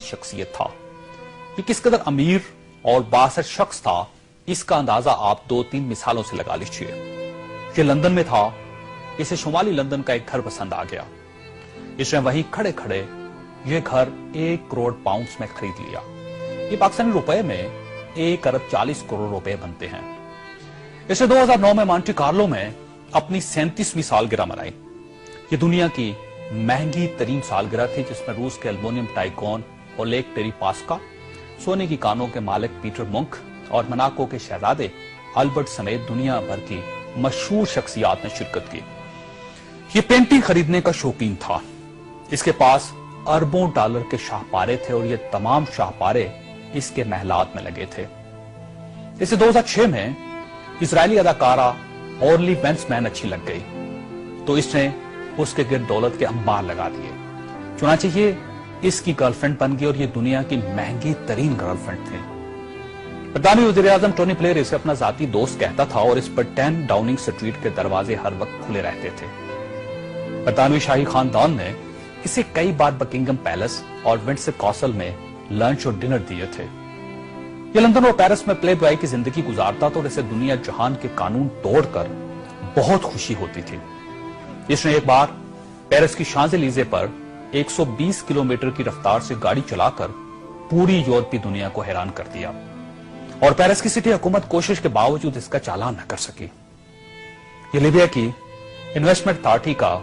शख्सियत था। ये किस कदर अमीर और बासर शख्स था, इसका अंदाजा आप 2-3 मिसालों से लगा लीजिए। ये लंदन में था, इसे शुमाली लंदन का एक घर पसंद आ गया। इसने वहीं खड़े खड़े यह घर 1 करोड़ पाउंड्स में खरीद लिया। ये पाकिस्तानी रुपए में 1 अरब 40 करोड़ रुपए बनते हैं। इसने 2009 में मॉन्टे कार्लो में अपनी 37वीं सालगिरह मनाई। ये दुनिया की महंगी तरीन सालगिरह थी, जिसमें रूस के एल्युमिनियम टाइकॉन ओलेग टेरिपास्का, सोने की कानों के मालिक पीटर मुंक और मोनाको के शहजादे अल्बर्ट समेत दुनिया भर की मशहूर शख्सियात ने शिरकत की। ये पेंटिंग खरीदने का शौकीन था। इसके पास अरबों डॉलर के शाहपारे थे और ये तमाम शाहपारे इसके महलात में लगे थे। इसे 2006 में इजरायली अदाकारा ऑर्ली वेंसमैन अच्छी लग गई, तो इसने उसके गिर्द दौलत के अंबार लगा दिए। चुनांचे ये इसकी गर्लफ्रेंड बन गई और ये दुनिया की महंगी तरीन गर्लफ्रेंड थी। बरतानवी वज़ीर-ए-आज़म टोनी ब्लेयर इसे अपना जाती दोस्त कहता था और इस पर 10 डाउनिंग स्ट्रीट के दरवाजे हर वक्त खुले रहते थे। बरतानवी शाही खानदान ने इसे कई बार बकिंगम पैलेस और विंडसर कासल में लंच और डिनर दिए थे। ये लंदन और पेरिस में प्ले बॉय की जिंदगी गुजारता था और इसे दुनिया जहान के कानून तोड़कर बहुत खुशी होती थी। इसने एक बार पेरिस की शांज़-एलीज़े पर 120 किलोमीटर की रफ्तार से गाड़ी चलाकर पूरी यूरोपीय दुनिया को हैरान कर दिया और पेरिस की सिटी हुकूमत कोशिश के बावजूद इसका चालान न कर सकी। ये लीबिया की इन्वेस्टमेंट अथॉरिटी का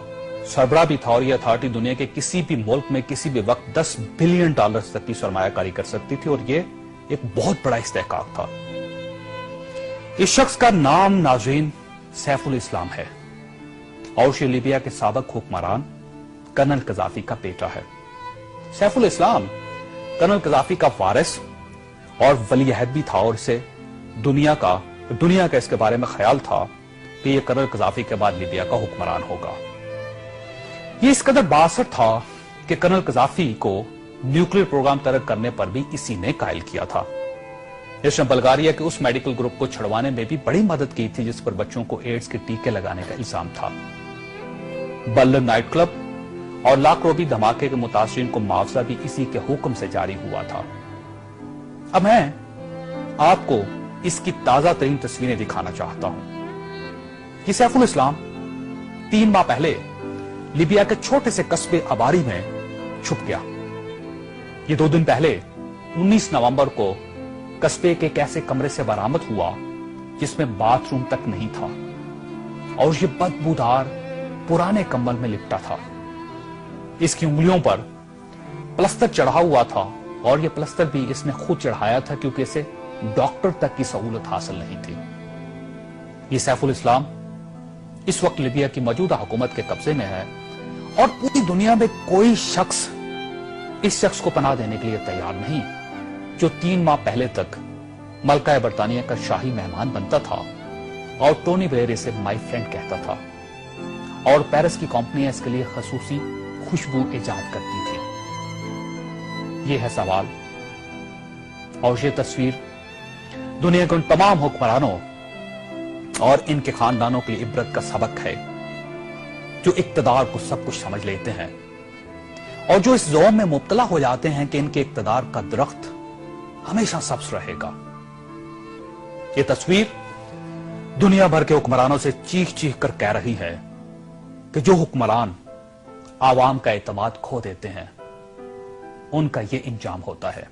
सरबराह भी था और यह अथॉरिटी दुनिया के किसी भी मुल्क में किसी भी वक्त $10 बिलियन तक की सरमायाकारी कर सकती थी और यह एक बहुत बड़ा इस्तेहकाक था। इस शख्स का नाम नाज़रीन सैफुल इस्लाम है और ये लीबिया के साबिक हुक्मरान कर्नल कज़ाफी का बेटा है। सैफुल इस्लाम कर्नल कज़ाफी का वारिस और वली-अहद भी था और इसे दुनिया का इसके बारे में ख्याल था कि यह कर्नल कज़ाफी के बाद लीबिया का हुक्मरान होगा। ये इस कदर बासर था कि कर्नल कज़ाफी को न्यूक्लियर प्रोग्राम तरक करने पर भी इसी ने कायल किया था। इसने बल्गारिया के उस मेडिकल ग्रुप को छुड़वाने में भी बड़ी मदद की थी जिस पर बच्चों को एड्स के टीके लगाने का इल्जाम था। बर्लिन नाइट क्लब और लाक्रोबी धमाके के मुतासिरीन को मुआवजा भी इसी के हुक्म से जारी हुआ था। अब मैं आपको इसकी ताजा तरीन तस्वीरें दिखाना चाहता हूं। ये सैफुल इस्लाम 3 माह पहले लीबिया के छोटे से कस्बे अबारी में छुप गया। ये 2 दिन पहले 19 नवंबर को कस्बे के एक ऐसे कमरे से बरामद हुआ जिसमें बाथरूम तक नहीं था और ये बदबूदार पुराने कंबल में लिपटा था। इसकी उंगलियों पर प्लस्तर चढ़ा हुआ था और यह प्लस्तर भी इसने खुद चढ़ाया था क्योंकि इसे डॉक्टर तक की सहूलत हासिल नहीं थी। ये सैफुल इस्लाम इस वक्त लीबिया की मौजूदा हुकूमत के कब्जे में है और पूरी दुनिया में कोई शख्स इस शख्स को पनाह देने के लिए तैयार नहीं जो 3 माह पहले तक मलका बरतानिया का शाही मेहमान बनता था और टोनी ब्लेयर इसे माय फ्रेंड कहता था और पेरिस की कंपनियां इसके लिए खसूसी खुशबू इजाद करती थी। यह है सवाल और यह तस्वीर दुनिया के उन तमाम हुक्मरानों और इनके खानदानों के लिए इबरत का सबक है जो इक्तदार को सब कुछ समझ लेते हैं और जो इस ज़ौम में मुब्तला हो जाते हैं कि इनके इक्तदार का दरख्त हमेशा सब्ज रहेगा। यह तस्वीर दुनिया भर के हुक्मरानों से चीख चीख कर कह रही है कि जो हुक्मरान आवाम का एतमाद खो देते हैं उनका यह इंजाम होता है।